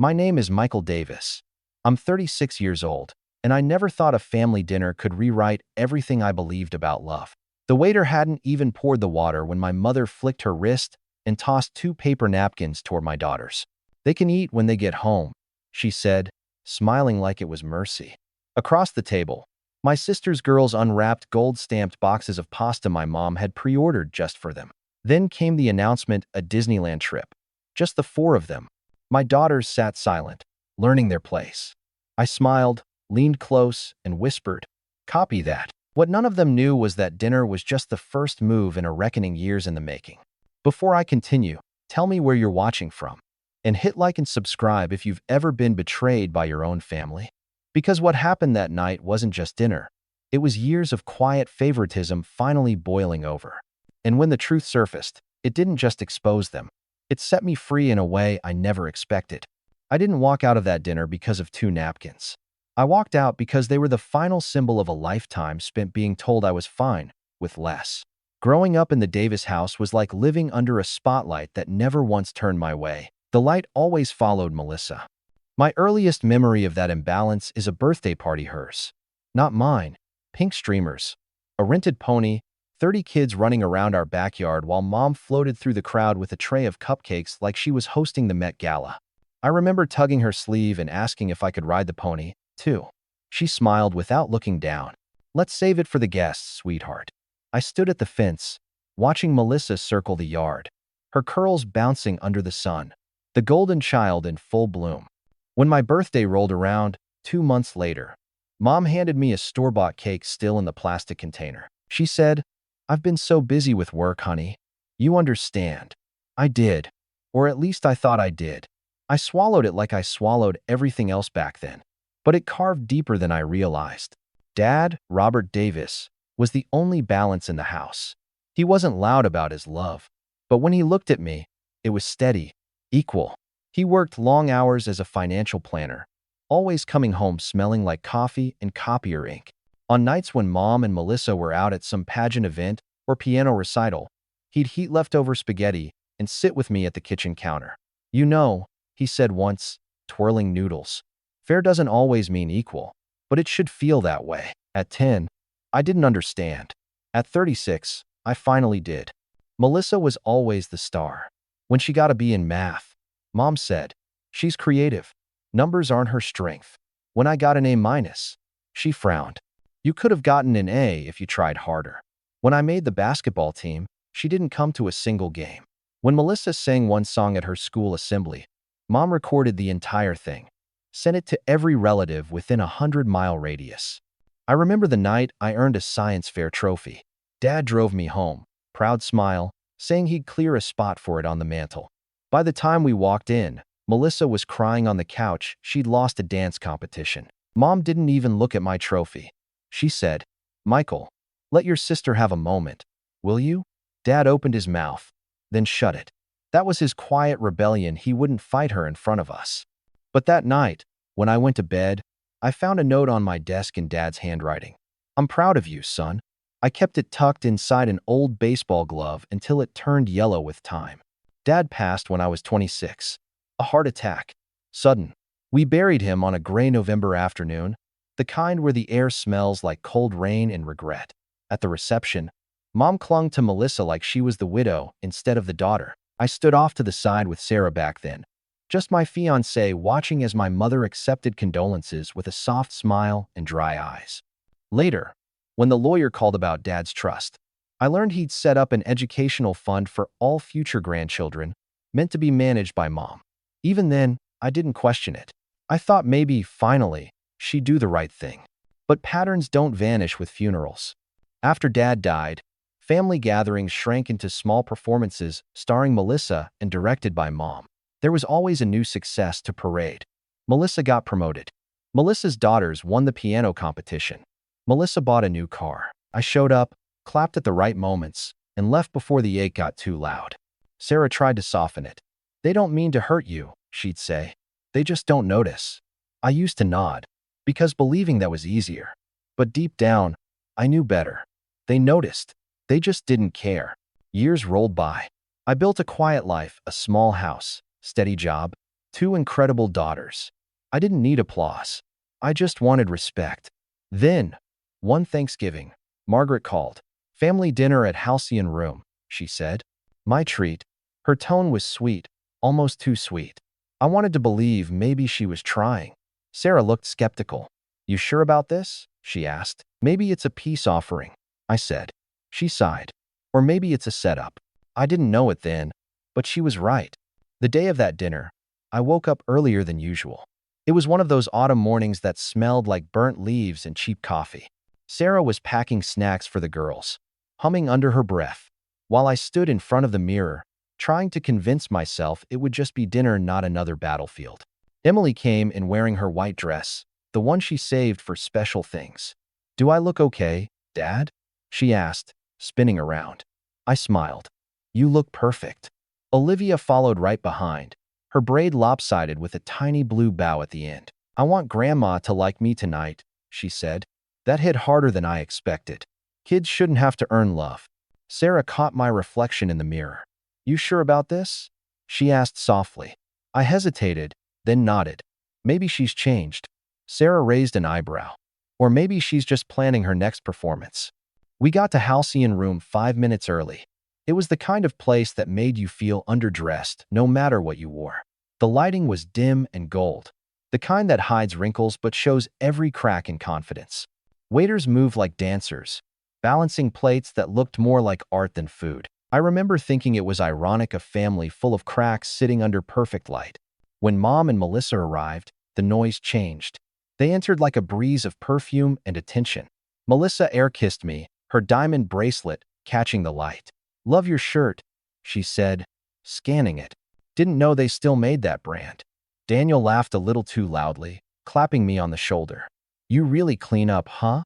My name is Michael Davis. I'm 36 years old, and I never thought a family dinner could rewrite everything I believed about love. The waiter hadn't even poured the water when my mother flicked her wrist and tossed two paper napkins toward my daughters. "They can eat when they get home," she said, smiling like it was mercy. Across the table, my sister's girls unwrapped gold-stamped boxes of pasta my mom had pre-ordered just for them. Then came the announcement, a Disneyland trip. Just the four of them. My daughters sat silent, learning their place. I smiled, leaned close, and whispered, "Copy that." What none of them knew was that dinner was just the first move in a reckoning years in the making. Before I continue, tell me where you're watching from. And hit like and subscribe if you've ever been betrayed by your own family. Because what happened that night wasn't just dinner. It was years of quiet favoritism finally boiling over. And when the truth surfaced, it didn't just expose them. It set me free in a way I never expected. I didn't walk out of that dinner because of two napkins. I walked out because they were the final symbol of a lifetime spent being told I was fine with less. Growing up in the Davis house was like living under a spotlight that never once turned my way. The light always followed Melissa. My earliest memory of that imbalance is a birthday party hers. Not mine. Pink streamers, a rented pony, 30 kids running around our backyard while Mom floated through the crowd with a tray of cupcakes like she was hosting the Met Gala. I remember tugging her sleeve and asking if I could ride the pony, too. She smiled without looking down. "Let's save it for the guests, sweetheart." I stood at the fence, watching Melissa circle the yard, her curls bouncing under the sun, the golden child in full bloom. When my birthday rolled around, 2 months later, Mom handed me a store-bought cake still in the plastic container. She said, "I've been so busy with work, honey. You understand." I did. Or at least I thought I did. I swallowed it like I swallowed everything else back then. But it carved deeper than I realized. Dad, Robert Davis, was the only balance in the house. He wasn't loud about his love. But when he looked at me, it was steady, equal. He worked long hours as a financial planner, always coming home smelling like coffee and copier ink. On nights when Mom and Melissa were out at some pageant event or piano recital, he'd heat leftover spaghetti and sit with me at the kitchen counter. "You know," he said once, twirling noodles, "fair doesn't always mean equal, but it should feel that way." At 10, I didn't understand. At 36, I finally did. Melissa was always the star. When she got a B in math, Mom said, "She's creative. Numbers aren't her strength." When I got an A-, she frowned. "You could have gotten an A if you tried harder." When I made the basketball team, she didn't come to a single game. When Melissa sang one song at her school assembly, Mom recorded the entire thing, sent it to every relative within a 100-mile radius. I remember the night I earned a science fair trophy. Dad drove me home, proud smile, saying he'd clear a spot for it on the mantle. By the time we walked in, Melissa was crying on the couch she'd lost a dance competition. Mom didn't even look at my trophy. She said, "Michael, let your sister have a moment, will you?" Dad opened his mouth, then shut it. That was his quiet rebellion. He wouldn't fight her in front of us. But that night, when I went to bed, I found a note on my desk in Dad's handwriting. "I'm proud of you, son." I kept it tucked inside an old baseball glove until it turned yellow with time. Dad passed when I was 26. A heart attack. Sudden. We buried him on a gray November afternoon, the kind where the air smells like cold rain and regret. At the reception, Mom clung to Melissa like she was the widow instead of the daughter. I stood off to the side with Sarah back then, just my fiancée, watching as my mother accepted condolences with a soft smile and dry eyes. Later, when the lawyer called about Dad's trust, I learned he'd set up an educational fund for all future grandchildren, meant to be managed by Mom. Even then, I didn't question it. I thought maybe, finally, she'd do the right thing. But patterns don't vanish with funerals. After Dad died, family gatherings shrank into small performances starring Melissa and directed by Mom. There was always a new success to parade. Melissa got promoted. Melissa's daughters won the piano competition. Melissa bought a new car. I showed up, clapped at the right moments, and left before the ache got too loud. Sarah tried to soften it. "They don't mean to hurt you," she'd say. "They just don't notice." I used to nod, because believing that was easier. But deep down, I knew better. They noticed. They just didn't care. Years rolled by. I built a quiet life, a small house, steady job, Two incredible daughters. I didn't need applause. I just wanted respect. Then, one Thanksgiving, Margaret called. Family dinner at Halcyon Room, she said. My treat. Her tone was sweet, almost too sweet. I wanted to believe maybe she was trying. Sarah looked skeptical. You sure about this? She asked. Maybe it's a peace offering, I said. She sighed. Or maybe it's a setup. I didn't know it then, but she was right. The day of that dinner, I woke up earlier than usual. It was one of those autumn mornings that smelled like burnt leaves and cheap coffee. Sarah was packing snacks for the girls, humming under her breath, while I stood in front of the mirror, trying to convince myself it would just be dinner, not another battlefield. Emily came in wearing her white dress, the one she saved for special things. Do I look okay, Dad? She asked, spinning around. I smiled. You look perfect. Olivia followed right behind, her braid lopsided with a tiny blue bow at the end. I want Grandma to like me tonight, she said. That hit harder than I expected. Kids shouldn't have to earn love. Sarah caught my reflection in the mirror. You sure about this? She asked softly. I hesitated, then nodded. Maybe she's changed. Sarah raised an eyebrow. Or maybe she's just planning her next performance. We got to Halcyon Room 5 minutes early. It was the kind of place that made you feel underdressed no matter what you wore. The lighting was dim and gold, the kind that hides wrinkles but shows every crack in confidence. Waiters moved like dancers, balancing plates that looked more like art than food. I remember thinking it was ironic, a family full of cracks sitting under perfect light. When Mom and Melissa arrived, the noise changed. They entered like a breeze of perfume and attention. Melissa air-kissed me, her diamond bracelet catching the light. Love your shirt, she said, scanning it. Didn't know they still made that brand. Daniel laughed a little too loudly, clapping me on the shoulder. You really clean up, huh?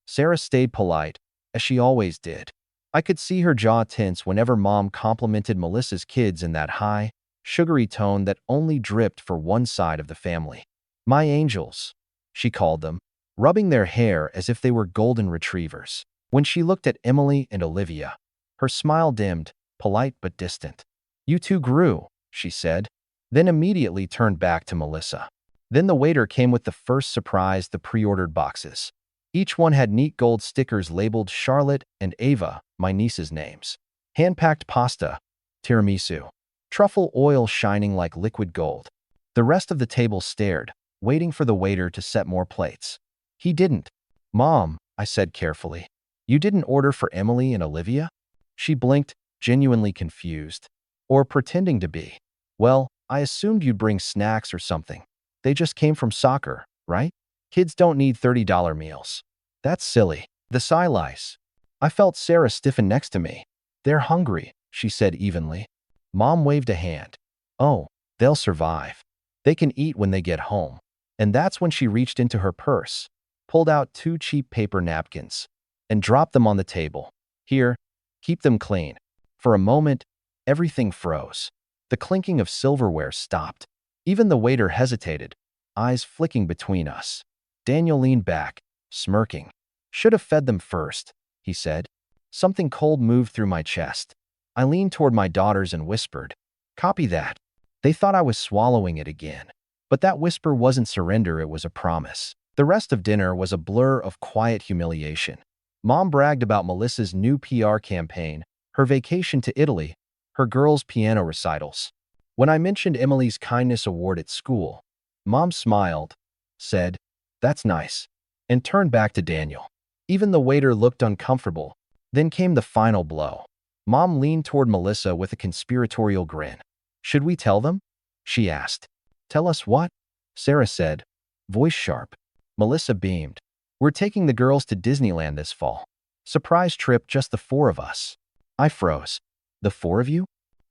Sarah stayed polite, as she always did. I could see her jaw tense whenever Mom complimented Melissa's kids in that high, sugary tone that only dripped for one side of the family. My angels, she called them, rubbing their hair as if they were golden retrievers. When she looked at Emily and Olivia, her smile dimmed, polite but distant. You two grew, she said, then immediately turned back to Melissa. Then the waiter came with the first surprise, the pre-ordered boxes. Each one had neat gold stickers labeled Charlotte and Ava, my niece's names. Hand-packed pasta, tiramisu, truffle oil shining like liquid gold. The rest of the table stared, waiting for the waiter to set more plates. He didn't. Mom, I said carefully, you didn't order for Emily and Olivia? She blinked, genuinely confused. Or pretending to be. Well, I assumed you'd bring snacks or something. They just came from soccer, right? Kids don't need $30 meals. That's silly. The silice. I felt Sarah stiffen next to me. They're hungry, she said evenly. Mom waved a hand. Oh, they'll survive. They can eat when they get home. And that's when she reached into her purse, pulled out 2 cheap paper napkins, and dropped them on the table. Here, keep them clean. For a moment, everything froze. The clinking of silverware stopped. Even the waiter hesitated, eyes flicking between us. Daniel leaned back, smirking. Should have fed them first, he said. Something cold moved through my chest. I leaned toward my daughters and whispered, copy that. They thought I was swallowing it again. But that whisper wasn't surrender, it was a promise. The rest of dinner was a blur of quiet humiliation. Mom bragged about Melissa's new PR campaign, her vacation to Italy, her girls' piano recitals. When I mentioned Emily's kindness award at school, Mom smiled, said, that's nice, and turned back to Daniel. Even the waiter looked uncomfortable. Then came the final blow. Mom leaned toward Melissa with a conspiratorial grin. Should we tell them? She asked. Tell us what? Sarah said, voice sharp. Melissa beamed. We're taking the girls to Disneyland this fall. Surprise trip, just the 4 of us. I froze. The 4 of you?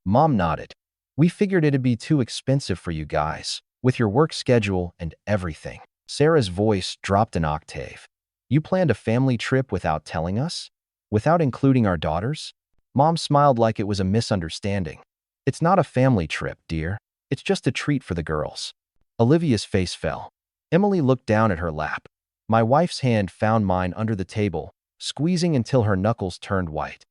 Mom nodded. We figured it'd be too expensive for you guys, with your work schedule and everything. Sarah's voice dropped an octave. You planned a family trip without telling us? Without including our daughters? Mom smiled like it was a misunderstanding. It's not a family trip, dear. It's just a treat for the girls. Olivia's face fell. Emily looked down at her lap. My wife's hand found mine under the table, squeezing until her knuckles turned white.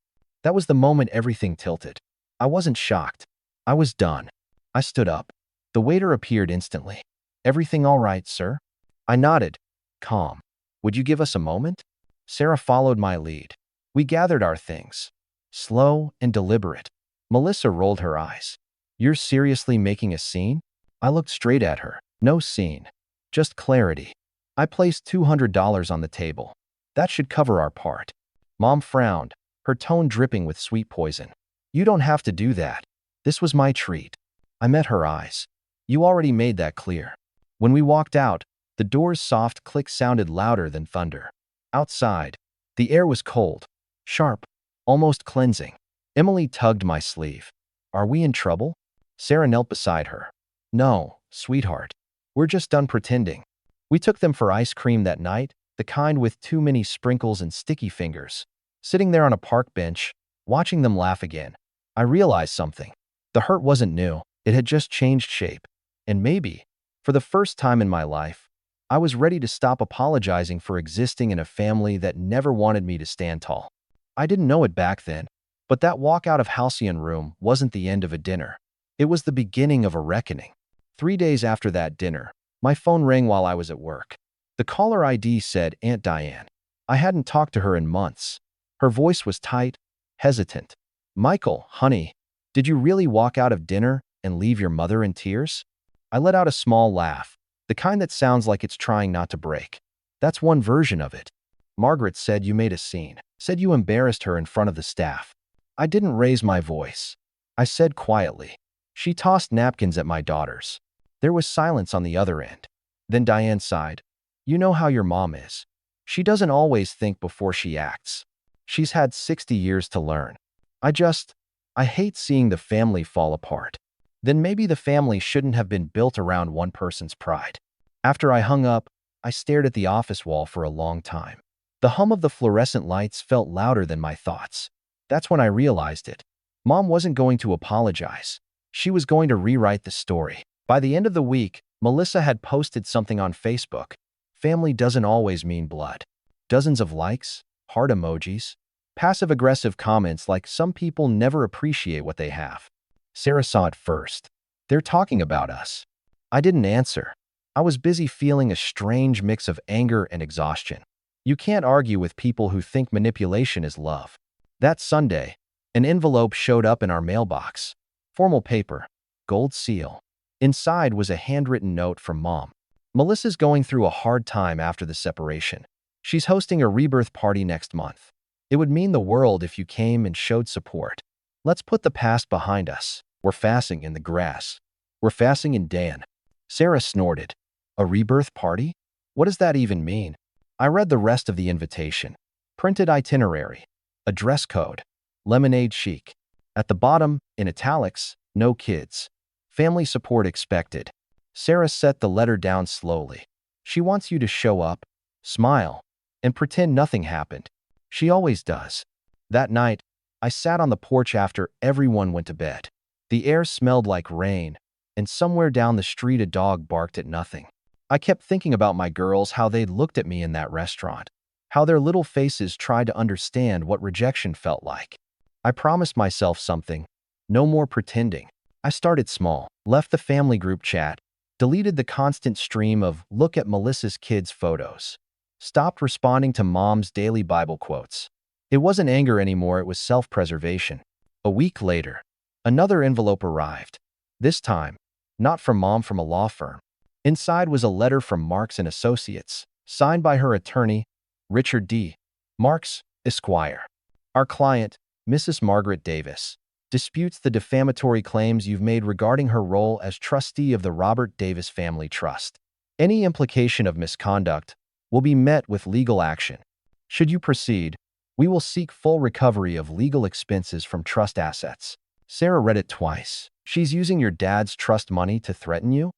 That was the moment everything tilted. I wasn't shocked. I was done. I stood up. The waiter appeared instantly. "Everything all right, sir?" I nodded, calm. "Would you give us a moment?" Sarah followed my lead. We gathered our things. Slow and deliberate. Melissa rolled her eyes. "You're seriously making a scene?" I looked straight at her. "No scene. Just clarity." I placed $200 on the table. "That should cover our part." Mom frowned, her tone dripping with sweet poison. "You don't have to do that. This was my treat." I met her eyes. "You already made that clear." When we walked out, the door's soft click sounded louder than thunder. Outside, the air was cold, sharp, almost cleansing. Emily tugged my sleeve. "Are we in trouble?" Sarah knelt beside her. "No, sweetheart. We're just done pretending." We took them for ice cream that night, the kind with too many sprinkles and sticky fingers. Sitting there on a park bench, watching them laugh again, I realized something. The hurt wasn't new, it had just changed shape. And maybe, for the first time in my life, I was ready to stop apologizing for existing in a family that never wanted me to stand tall. I didn't know it back then, but that walk out of Halcyon Room wasn't the end of a dinner. It was the beginning of a reckoning. 3 days after that dinner, my phone rang while I was at work. The caller ID said Aunt Diane. I hadn't talked to her in months. Her voice was tight, hesitant. "Michael, honey, did you really walk out of dinner and leave your mother in tears?" I let out a small laugh, the kind that sounds like it's trying not to break. "That's one version of it. Margaret said you made a scene, said you embarrassed her in front of the staff." I didn't raise my voice. I said quietly, "She tossed napkins at my daughters." There was silence on the other end. Then Diane sighed. "You know how your mom is. She doesn't always think before she acts. She's had 60 years to learn. I hate seeing the family fall apart." Then maybe the family shouldn't have been built around one person's pride. After I hung up, I stared at the office wall for a long time. The hum of the fluorescent lights felt louder than my thoughts. That's when I realized it. Mom wasn't going to apologize. She was going to rewrite the story. By the end of the week, Melissa had posted something on Facebook. "Family doesn't always mean blood." Dozens of likes, heart emojis, passive-aggressive comments like "some people never appreciate what they have." Sarah saw it first. "They're talking about us." I didn't answer. I was busy feeling a strange mix of anger and exhaustion. You can't argue with people who think manipulation is love. That Sunday, an envelope showed up in our mailbox. Formal paper, gold seal. Inside was a handwritten note from Mom. "Melissa's going through a hard time after the separation. She's hosting a rebirth party next month. It would mean the world if you came and showed support. Let's put the past behind us. We're fasting in the grass. We're fasting in Dan." Sarah snorted. "A rebirth party? What does that even mean?" I read the rest of the invitation. Printed itinerary. A dress code. Lemonade chic. At the bottom, in italics, "No kids. Family support expected." Sarah set the letter down slowly. "She wants you to show up, smile, and pretend nothing happened. She always does." That night, I sat on the porch after everyone went to bed. The air smelled like rain, and somewhere down the street a dog barked at nothing. I kept thinking about my girls, how they'd looked at me in that restaurant, how their little faces tried to understand what rejection felt like. I promised myself something. No more pretending. I started small, left the family group chat, deleted the constant stream of "look at Melissa's kids" photos, stopped responding to Mom's daily Bible quotes. It wasn't anger anymore, it was self-preservation. A week later, another envelope arrived. This time, not from Mom, from a law firm. Inside was a letter from Marks & Associates, signed by her attorney, Richard D. Marks, Esquire. "Our client, Mrs. Margaret Davis, disputes the defamatory claims you've made regarding her role as trustee of the Robert Davis Family Trust. Any implication of misconduct will be met with legal action. Should you proceed, we will seek full recovery of legal expenses from trust assets." Sarah read it twice. "She's using your dad's trust money to threaten you?"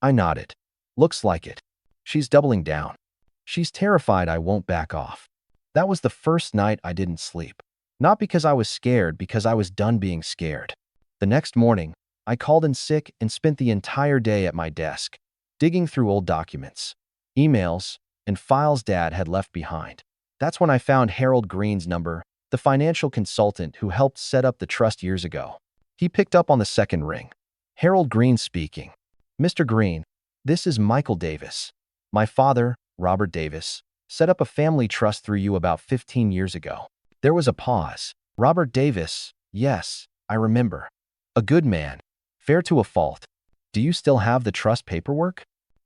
I nodded. "Looks like it. She's doubling down. She's terrified I won't back off." That was the first night I didn't sleep. Not because I was scared, because I was done being scared. The next morning, I called in sick and spent the entire day at my desk, digging through old documents, emails, and files Dad had left behind. That's when I found Harold Green's number, the financial consultant who helped set up the trust years ago. He picked up on the second ring. "Harold Green speaking. Mr. Green, this is Michael Davis. My father, Robert Davis, set up a family trust through you about 15 years ago. There was a pause. Robert Davis, yes, I remember. A good man. Fair to a fault. Do you still have the trust paperwork?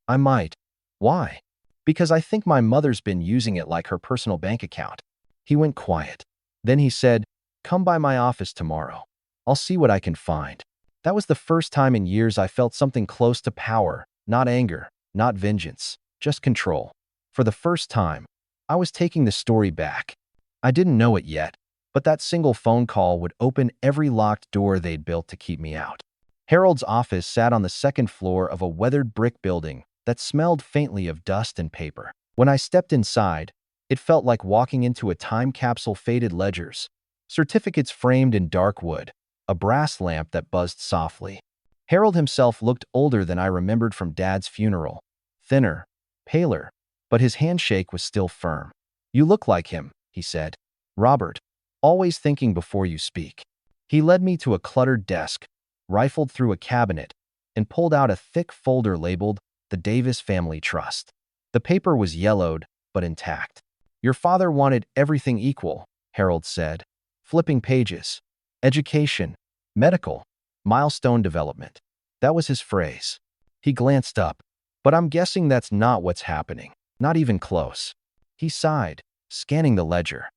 I might. Why? Because I think my mother's been using it like her personal bank account. He went quiet. Then he said, come by my office tomorrow. I'll see what I can find. That was the first time in years I felt something close to power, not anger, not vengeance, just control. For the first time, I was taking the story back. I didn't know it yet, but that single phone call would open every locked door they'd built to keep me out. Harold's office sat on the second floor of a weathered brick building that smelled faintly of dust and paper. When I stepped inside, it felt like walking into a time capsule. Faded ledgers, certificates framed in dark wood, a brass lamp that buzzed softly. Harold himself looked older than I remembered from Dad's funeral. Thinner, paler, but his handshake was still firm. You look like him, he said. Robert, always thinking before you speak. He led me to a cluttered desk, rifled through a cabinet, and pulled out a thick folder labeled The Davis Family Trust. The paper was yellowed, but intact. Your father wanted everything equal, Harold said, flipping pages. Education, medical, milestone development. That was his phrase. He glanced up. But I'm guessing that's not what's happening. Not even close. He sighed, scanning the ledger.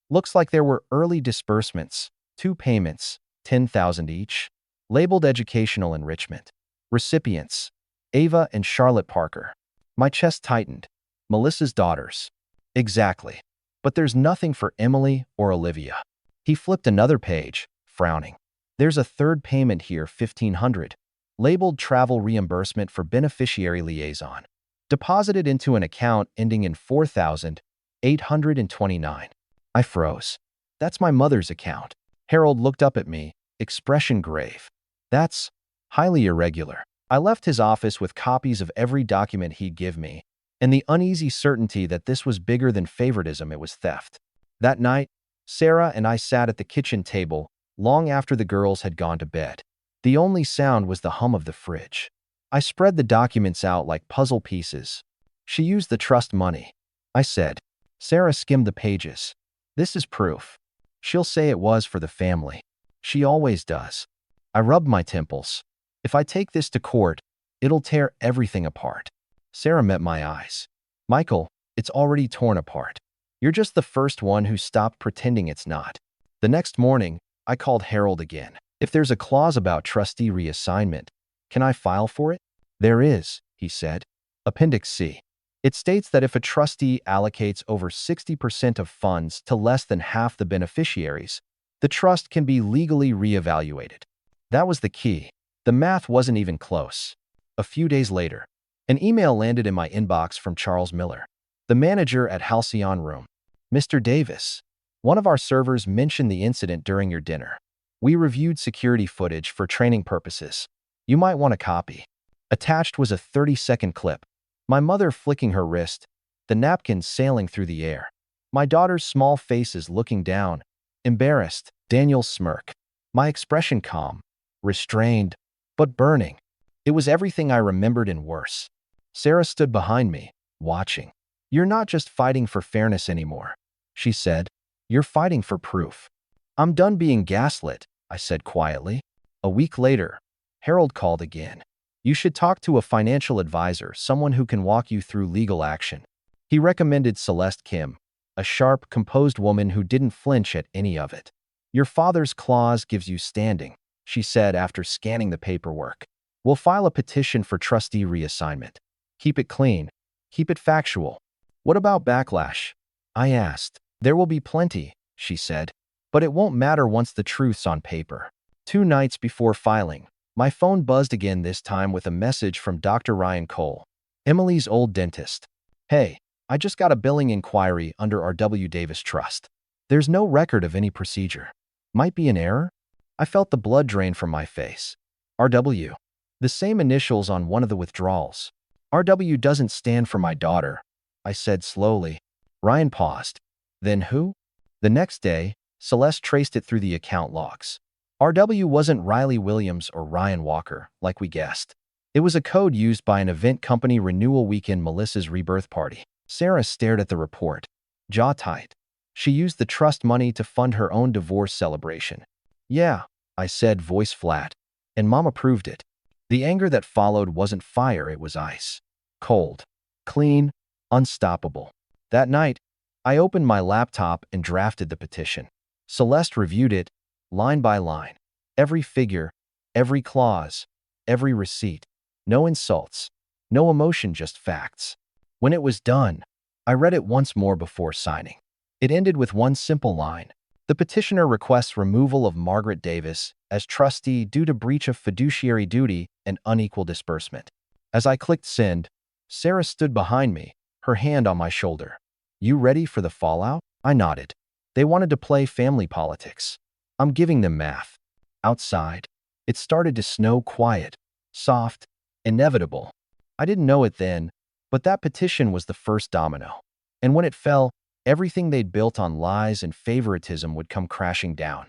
Looks like there were early disbursements, 2 payments, $10,000 each, labeled educational enrichment. Recipients, Ava and Charlotte Parker. My chest tightened. Melissa's daughters. Exactly. But there's nothing for Emily or Olivia. He flipped another page, frowning. There's a third payment here, $1,500, labeled travel reimbursement for beneficiary liaison, deposited into an account ending in 4,829. I froze. That's my mother's account. Harold looked up at me, expression grave. That's highly irregular. I left his office with copies of every document he'd give me, and the uneasy certainty that this was bigger than favoritism, it was theft. That night, Sarah and I sat at the kitchen table long after the girls had gone to bed. The only sound was the hum of the fridge. I spread the documents out like puzzle pieces. She used the trust money, I said. Sarah skimmed the pages. This is proof. She'll say it was for the family. She always does. I rubbed my temples. If I take this to court, it'll tear everything apart. Sarah met my eyes. Michael, it's already torn apart. You're just the first one who stopped pretending it's not. The next morning, I called Harold again. If there's a clause about trustee reassignment, can I file for it? There is, he said. Appendix C. It states that if a trustee allocates over 60% of funds to less than half the beneficiaries, the trust can be legally reevaluated. That was the key. The math wasn't even close. A few days later, an email landed in my inbox from Charles Miller, the manager at Halcyon Room. Mr. Davis, one of our servers mentioned the incident during your dinner. We reviewed security footage for training purposes. You might want a copy. Attached was a 30-second clip. My mother flicking her wrist, the napkins sailing through the air. My daughter's small faces looking down, embarrassed, Daniel's smirk. My expression calm, restrained, but burning. It was everything I remembered and worse. Sarah stood behind me, watching. You're not just fighting for fairness anymore, she said. You're fighting for proof. I'm done being gaslit, I said quietly. A week later, Harold called again. You should talk to a financial advisor, someone who can walk you through legal action. He recommended Celeste Kim, a sharp, composed woman who didn't flinch at any of it. Your father's clause gives you standing, she said after scanning the paperwork. We'll file a petition for trustee reassignment. Keep it clean. Keep it factual. What about backlash? I asked. There will be plenty, she said. But it won't matter once the truth's on paper. 2 nights before filing, my phone buzzed again, this time with a message from Dr. Ryan Cole, Emily's old dentist. Hey, I just got a billing inquiry under our W. Davis Trust. There's no record of any procedure. Might be an error? I felt the blood drain from my face. RW. The same initials on one of the withdrawals. RW doesn't stand for my daughter, I said slowly. Ryan paused. Then who? The next day, Celeste traced it through the account logs. RW wasn't Riley Williams or Ryan Walker, like we guessed. It was a code used by an event company renewal weekend Melissa's rebirth party. Sarah stared at the report, jaw tight. She used the trust money to fund her own divorce celebration. Yeah, I said, voice flat, and Mom approved it. The anger that followed wasn't fire, it was ice. Cold, clean, unstoppable. That night, I opened my laptop and drafted the petition. Celeste reviewed it, line by line. Every figure, every clause, every receipt. No insults, no emotion, just facts. When it was done, I read it once more before signing. It ended with one simple line. The petitioner requests removal of Margaret Davis as trustee due to breach of fiduciary duty and unequal disbursement. As I clicked send, Sarah stood behind me, her hand on my shoulder. You ready for the fallout? I nodded. They wanted to play family politics. I'm giving them math. Outside, it started to snow, quiet, soft, inevitable. I didn't know it then, but that petition was the first domino. And when it fell, everything they'd built on lies and favoritism would come crashing down.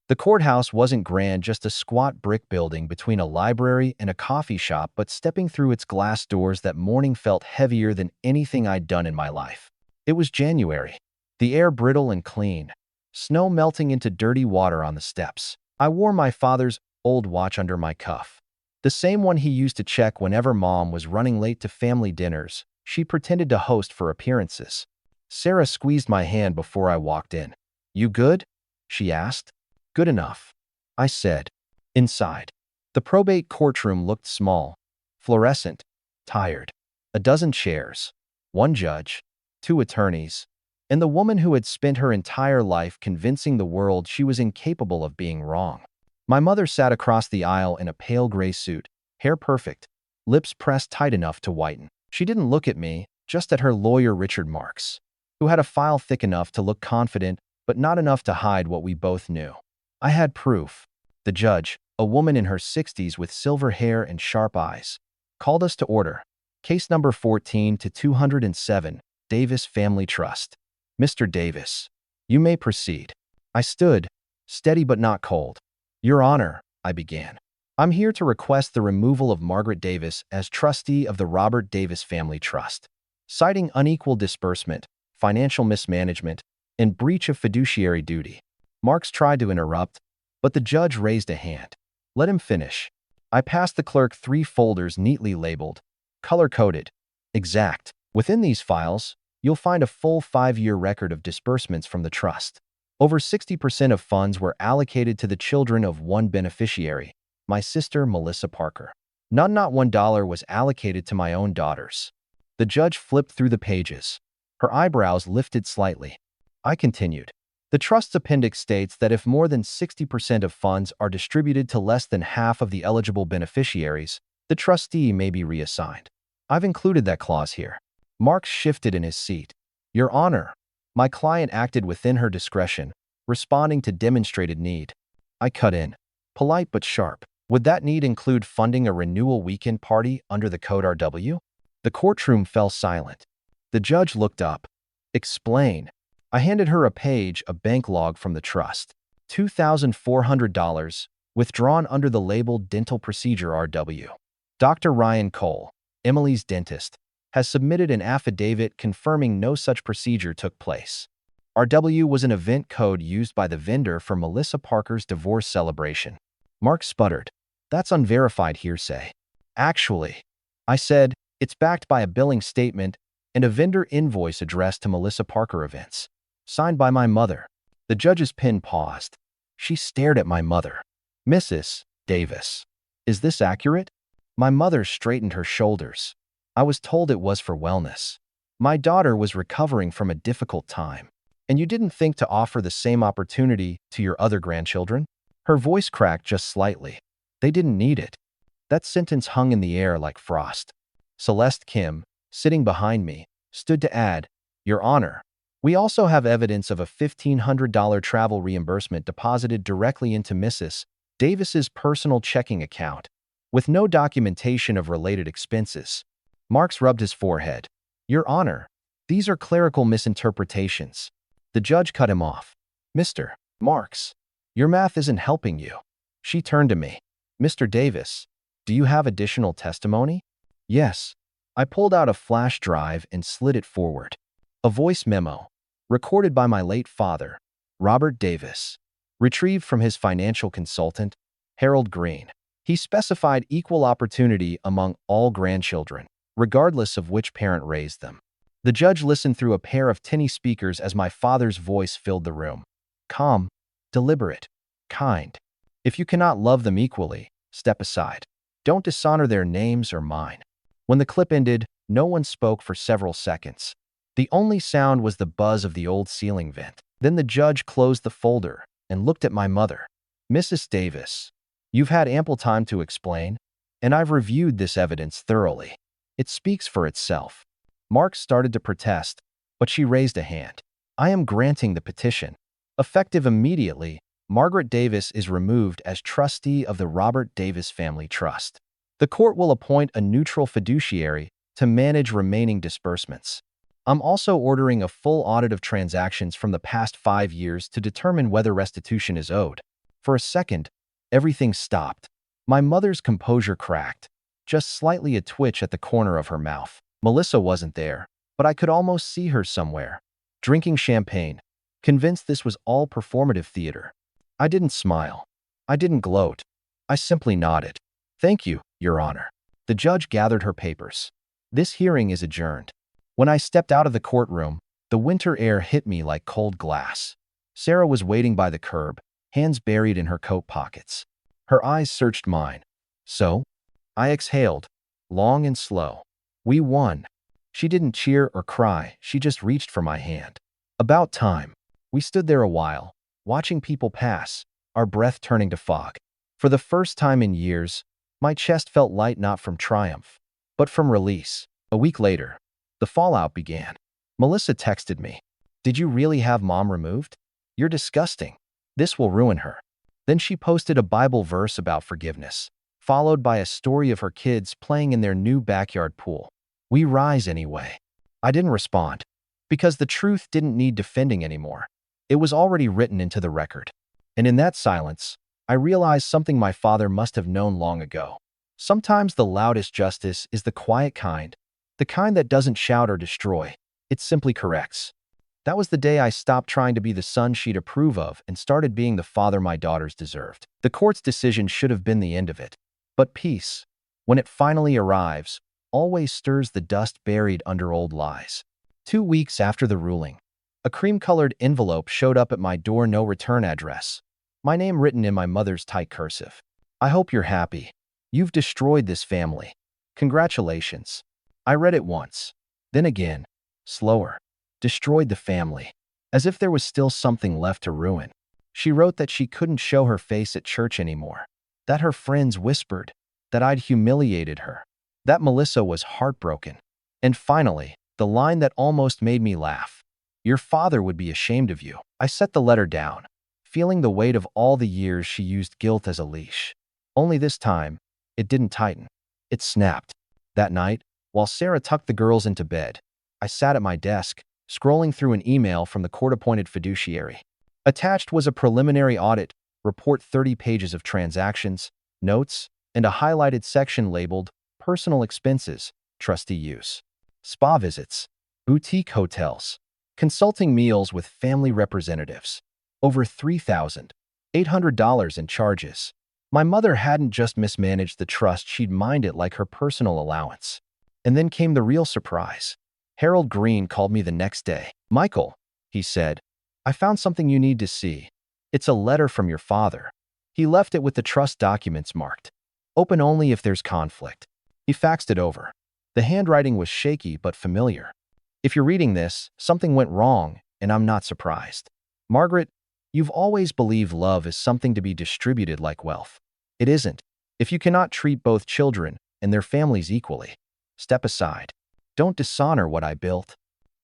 The courthouse wasn't grand, just a squat brick building between a library and a coffee shop, but stepping through its glass doors that morning felt heavier than anything I'd done in my life. It was January, the air brittle and clean, snow melting into dirty water on the steps. I wore my father's old watch under my cuff, the same one he used to check whenever Mom was running late to family dinners she pretended to host for appearances. Sarah squeezed my hand before I walked in. You good? She asked. Good enough, I said. Inside, the probate courtroom looked small, fluorescent, tired. A dozen chairs, one judge, two attorneys, and the woman who had spent her entire life convincing the world she was incapable of being wrong. My mother sat across the aisle in a pale gray suit, hair perfect, lips pressed tight enough to whiten. She didn't look at me, just at her lawyer Richard Marks, who had a file thick enough to look confident but not enough to hide what we both knew. I had proof. The judge, a woman in her 60s with silver hair and sharp eyes, called us to order. Case number 14 to 207, Davis Family Trust. Mr. Davis, you may proceed. I stood, steady but not cold. Your Honor, I began. I'm here to request the removal of Margaret Davis as trustee of the Robert Davis Family Trust, citing unequal disbursement, financial mismanagement, and breach of fiduciary duty. Marks tried to interrupt, but the judge raised a hand. Let him finish. I passed the clerk 3 folders neatly labeled, color-coded, exact. Within these files, you'll find a full 5-year record of disbursements from the trust. Over 60% of funds were allocated to the children of one beneficiary, my sister Melissa Parker. Not $1 was allocated to my own daughters. The judge flipped through the pages. Her eyebrows lifted slightly. I continued. The trust's appendix states that if more than 60% of funds are distributed to less than half of the eligible beneficiaries, the trustee may be reassigned. I've included that clause here. Marks shifted in his seat. Your Honor, my client acted within her discretion, responding to demonstrated need. I cut in, polite but sharp. Would that need include funding a renewal weekend party under the Code RW? The courtroom fell silent. The judge looked up. Explain. I handed her a page, a bank log from the trust. $2,400, withdrawn under the label Dental Procedure RW. Dr. Ryan Cole, Emily's dentist, has submitted an affidavit confirming no such procedure took place. RW was an event code used by the vendor for Melissa Parker's divorce celebration. Mark sputtered. That's unverified hearsay. Actually, I said, it's backed by a billing statement and a vendor invoice addressed to Melissa Parker events, signed by my mother. The judge's pen paused. She stared at my mother. Mrs. Davis, is this accurate? My mother straightened her shoulders. I was told it was for wellness. My daughter was recovering from a difficult time. And you didn't think to offer the same opportunity to your other grandchildren? Her voice cracked just slightly. They didn't need it. That sentence hung in the air like frost. Celeste Kim, sitting behind me, stood to add, Your Honor, we also have evidence of a $1,500 travel reimbursement deposited directly into Mrs. Davis's personal checking account, with no documentation of related expenses. Marks rubbed his forehead. Your Honor, these are clerical misinterpretations. The judge cut him off. Mr. Marks, your math isn't helping you. She turned to me. Mr. Davis, Do you have additional testimony? Yes. I pulled out a flash drive and slid it forward. A voice memo, recorded by my late father, Robert Davis, retrieved from his financial consultant, Harold Green. He specified equal opportunity among all grandchildren, regardless of which parent raised them. The judge listened through a pair of tinny speakers as my father's voice filled the room. Calm, deliberate, kind. If you cannot love them equally, step aside. Don't dishonor their names or mine. When the clip ended, no one spoke for several seconds. The only sound was the buzz of the old ceiling vent. Then the judge closed the folder and looked at my mother. Mrs. Davis, you've had ample time to explain, and I've reviewed this evidence thoroughly. It speaks for itself. Mark started to protest, but she raised a hand. I am granting the petition. Effective immediately, Margaret Davis is removed as trustee of the Robert Davis Family Trust. The court will appoint a neutral fiduciary to manage remaining disbursements. I'm also ordering a full audit of transactions from the past 5 years to determine whether restitution is owed. For a second, everything stopped. My mother's composure cracked, just slightly a twitch at the corner of her mouth. Melissa wasn't there, but I could almost see her somewhere, drinking champagne, convinced this was all performative theater. I didn't smile. I didn't gloat. I simply nodded. Thank you, Your Honor. The judge gathered her papers. This hearing is adjourned. When I stepped out of the courtroom, the winter air hit me like cold glass. Sarah was waiting by the curb, hands buried in her coat pockets. Her eyes searched mine. So? I exhaled, long and slow. We won. She didn't cheer or cry, she just reached for my hand. About time. We stood there a while, watching people pass, our breath turning to fog. For the first time in years, my chest felt light not from triumph, but from release. A week later, the fallout began. Melissa texted me. Did you really have Mom removed? You're disgusting. This will ruin her. Then she posted a Bible verse about forgiveness, followed by a story of her kids playing in their new backyard pool. We rise anyway. I didn't respond, because the truth didn't need defending anymore. It was already written into the record. And in that silence, I realized something my father must have known long ago. Sometimes the loudest justice is the quiet kind, the kind that doesn't shout or destroy. It simply corrects. That was the day I stopped trying to be the son she'd approve of and started being the father my daughters deserved. The court's decision should have been the end of it. But peace, when it finally arrives, always stirs the dust buried under old lies. 2 weeks after the ruling, a cream-colored envelope showed up at my door, no return address. My name written in my mother's tight cursive. I hope you're happy. You've destroyed this family. Congratulations. I read it once, then again, slower. Destroyed the family, as if there was still something left to ruin. She wrote that she couldn't show her face at church anymore, that her friends whispered, that I'd humiliated her, that Melissa was heartbroken. And finally, the line that almost made me laugh. Your father would be ashamed of you. I set the letter down, feeling the weight of all the years she used guilt as a leash. Only this time, it didn't tighten. It snapped. That night, while Sarah tucked the girls into bed, I sat at my desk, scrolling through an email from the court-appointed fiduciary. Attached was a preliminary audit report, 30 pages of transactions, notes, and a highlighted section labeled Personal Expenses, Trustee Use. Spa visits, boutique hotels, consulting meals with family representatives. Over $3,800 in charges. My mother hadn't just mismanaged the trust, she'd mined it like her personal allowance. And then came the real surprise. Harold Green called me the next day. Michael, he said, I found something you need to see. It's a letter from your father. He left it with the trust documents marked. Open only if there's conflict. He faxed it over. The handwriting was shaky but familiar. If you're reading this, something went wrong, and I'm not surprised. Margaret, you've always believed love is something to be distributed like wealth. It isn't. If you cannot treat both children and their families equally, step aside. Don't dishonor what I built.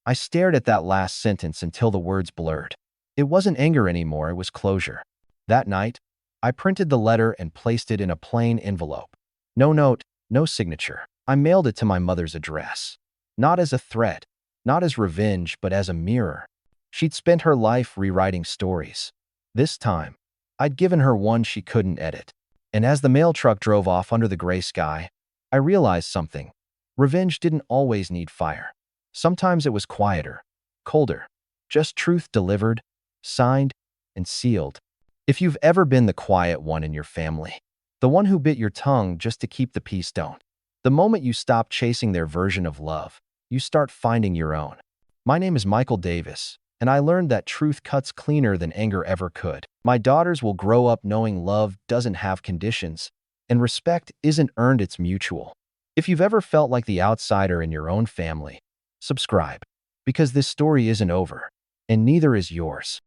I stared at that last sentence until the words blurred. It wasn't anger anymore, it was closure. That night, I printed the letter and placed it in a plain envelope. No note, no signature. I mailed it to my mother's address. Not as a threat, not as revenge, but as a mirror. She'd spent her life rewriting stories. This time, I'd given her one she couldn't edit. And as the mail truck drove off under the gray sky, I realized something. Revenge didn't always need fire. Sometimes it was quieter, colder, just truth delivered, signed, and sealed. If you've ever been the quiet one in your family, the one who bit your tongue just to keep the peace, don't. The moment you stop chasing their version of love, you start finding your own. My name is Michael Davis, and I learned that truth cuts cleaner than anger ever could. My daughters will grow up knowing love doesn't have conditions, and respect isn't earned, it's mutual. If you've ever felt like the outsider in your own family, subscribe, because this story isn't over, and neither is yours.